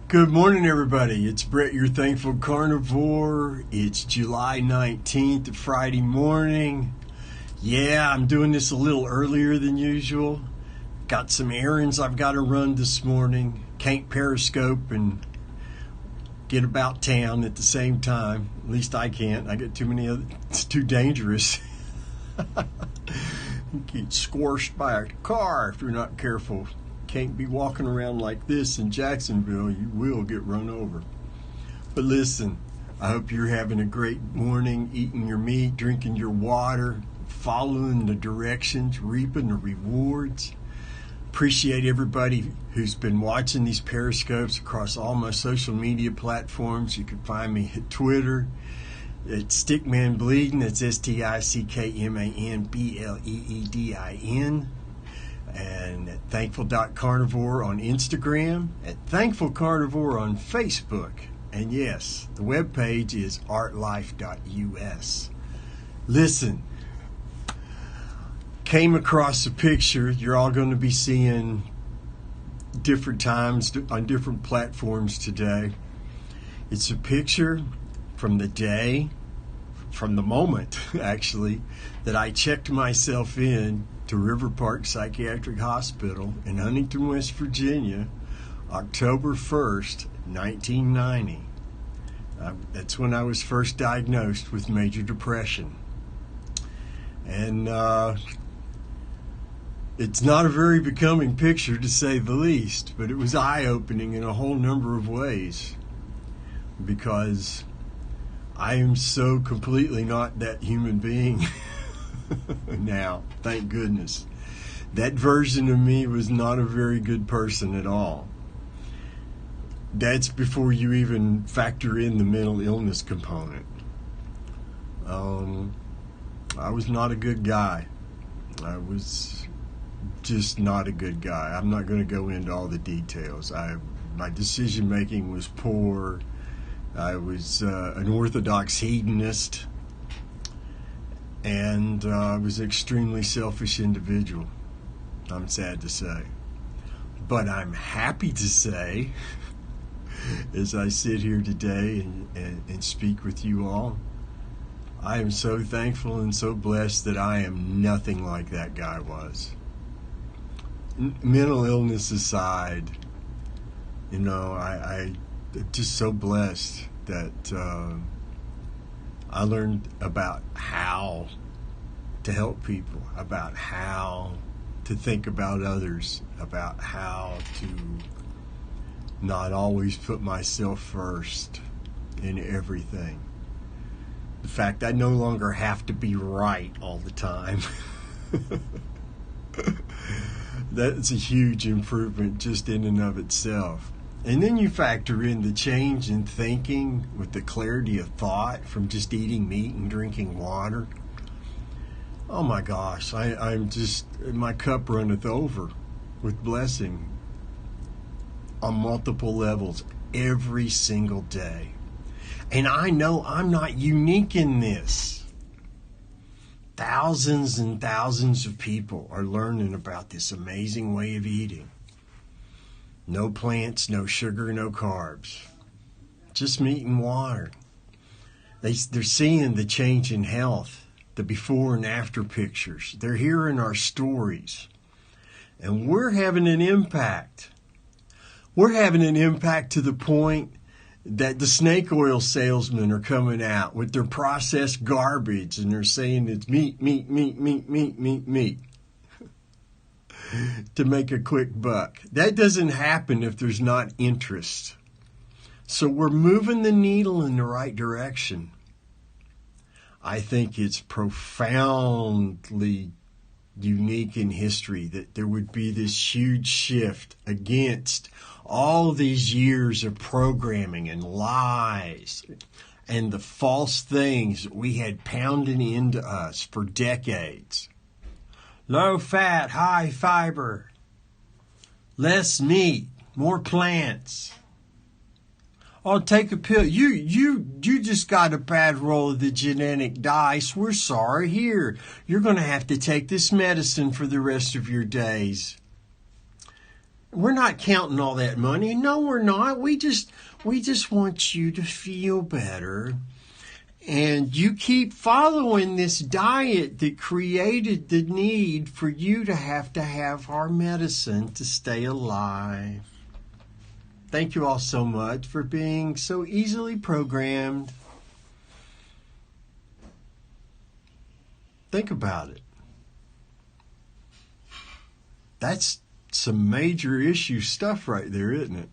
Good morning, everybody. It's Brett, your thankful carnivore. It's July 19th, Friday morning. Yeah, I'm doing this a little earlier than usual. Got some errands I've got to run this morning. Can't periscope and get about town at the same time. At least I can't. I get too many other, it's too dangerous. You get squashed by a car if you're not careful. Can't be walking around like this in Jacksonville. You will get run over. But listen, I hope you're having a great morning, eating your meat, drinking your water, following the directions, reaping the rewards. Appreciate everybody who's been watching these periscopes across all my social media platforms. You can find me at Twitter. It's Stickman Bleeding. That's STICKMANBLEEDIN. And at thankful.carnivore on Instagram, at Thankful Carnivore on Facebook. And yes, the webpage is artlife.us. Listen, came across a picture you're all going to be seeing different times on different platforms today. It's a picture from the day, from the moment, actually, that I checked myself in to River Park Psychiatric Hospital in Huntington, West Virginia, October 1st, 1990. That's when I was first diagnosed with major depression. And it's not a very becoming picture, to say the least, but it was eye-opening in a whole number of ways, because I am so completely not that human being now, thank goodness. That version of me was not a very good person at all. That's before you even factor in the mental illness component. I was not a good guy. I was just not a good guy. I'm not going to go into all the details. My decision making was poor. I was an orthodox hedonist. And I was an extremely selfish individual, I'm sad to say. But I'm happy to say, as I sit here today and speak with you all, I am so thankful and so blessed that I am nothing like that guy was. Mental illness aside, I'm just so blessed that I learned about how to help people, about how to think about others, about how to not always put myself first in everything. The fact I no longer have to be right all the time. That's a huge improvement just in and of itself. And then you factor in the change in thinking with the clarity of thought from just eating meat and drinking water. Oh my gosh, I'm just, my cup runneth over with blessing on multiple levels every single day. And I know I'm not unique in this. Thousands and thousands of people are learning about this amazing way of eating. No plants, no sugar, no carbs. Just meat and water. They're seeing the change in health, the before and after pictures. They're hearing our stories. And we're having an impact. We're having an impact to the point that the snake oil salesmen are coming out with their processed garbage and they're saying it's meat, meat, meat, meat, meat, meat, meat. To make a quick buck. That doesn't happen if there's not interest. So we're moving the needle in the right direction. I think it's profoundly unique in history that there would be this huge shift against all these years of programming and lies and the false things that we had pounded into us for decades. Low fat, high fiber, less meat, more plants. Oh, take a pill. You just got a bad roll of the genetic dice. We're sorry. Here, you're going to have to take this medicine for the rest of your days. We're not counting all that money. No, we're not. We just want you to feel better. And you keep following this diet that created the need for you to have our medicine to stay alive. Thank you all so much for being so easily programmed. Think about it. That's some major issue stuff right there, isn't it?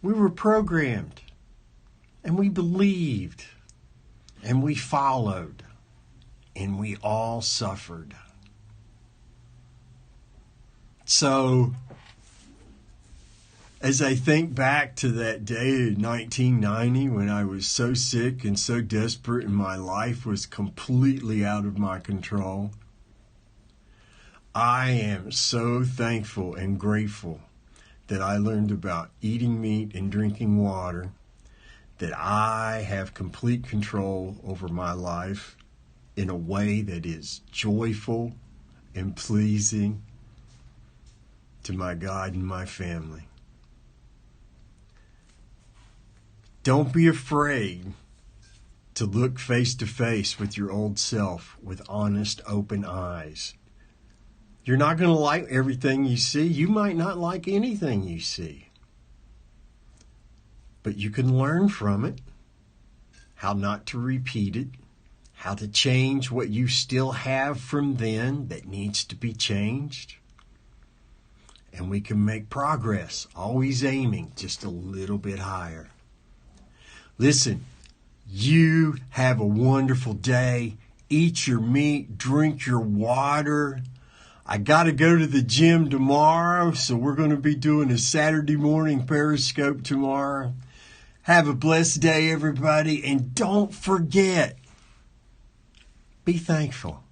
We were programmed, and we believed, and we followed, and we all suffered. So, as I think back to that day in 1990 when I was so sick and so desperate and my life was completely out of my control, I am so thankful and grateful that I learned about eating meat and drinking water, that I have complete control over my life in a way that is joyful and pleasing to my God and my family. Don't be afraid to look face to face with your old self with honest, open eyes. You're not going to like everything you see. You might not like anything you see. But you can learn from it, how not to repeat it, how to change what you still have from then that needs to be changed. And we can make progress, always aiming just a little bit higher. Listen, you have a wonderful day. Eat your meat, drink your water. I got to go to the gym tomorrow, so we're going to be doing a Saturday morning Periscope tomorrow. Have a blessed day, everybody, and don't forget, be thankful.